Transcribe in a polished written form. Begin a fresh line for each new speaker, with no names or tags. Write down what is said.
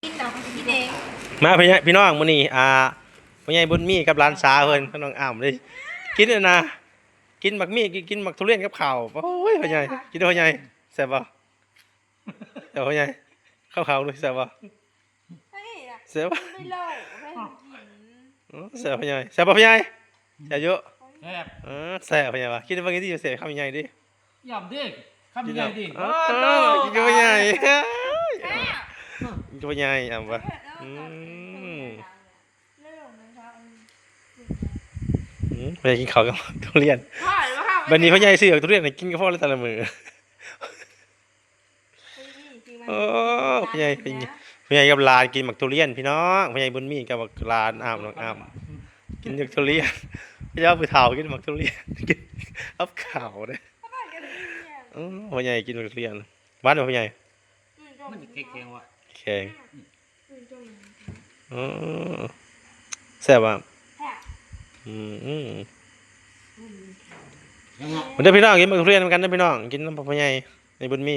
กินดอกกินเอง
มาพี่น้องมื้อนี้พ่อใหญ่บุญมีกับหลานสาวเพิ่นน้องอ้ำเลยกินนะกินหมักมีกินหมักทุเรียนกับข้าวโอ้ยพ่อใหญ่กินพ่อใหญ่แซ่บบ่แซ่บพ่อใหญ่ข้าวๆด้วยแซ่บบ่
เฮ้ย
แซ่บบ่
ไม่เล่าให้กิน
แซ่บพ่อใหญ่แซ่บบ่พ่อใหญ่แซ่บเยอะ
แซ่บ
แซ่บพ่อใหญ่ว่ะกินบ่กินที่แซ่บคำใหญ่ดิ
ยำดิคำใหญ่ดิ
กินพ่อใหญ่
แม่
กินพ่อใหญ่อ่ำบ่
เรื่องนะครับ
พ่อใหญ่กินข้าวกับทุเรียน
พ่อหรือว่า
วันนี้พ่อใหญ่ซื้อทุเรียนให้กินกับพ่อเลยแต่ละมื้อโอ้พ่อใหญ่เป็นพ่อใหญ่กับหลานกินหมักทุเรียนพี่น้องพ่อใหญ่บุญมีกับหลานอ้ำน้องอ้ำกินหมักทุเรียนพี่เจ้าผู้เฒ่ากินหมักทุเรียนกินอับข่าวเด้พ่อใหญ่กินหมักทุเรียนหวานบ่พ่อใหญ่
มันจะแข็งว่ะ
แข็งแซ่บอ่ะ
ยังไง
วันนี้พี่น้องกินหมักทุเรียนเหมือนกันนะพี่น้องกินน้ำพ่อใหญ่ในบุญมี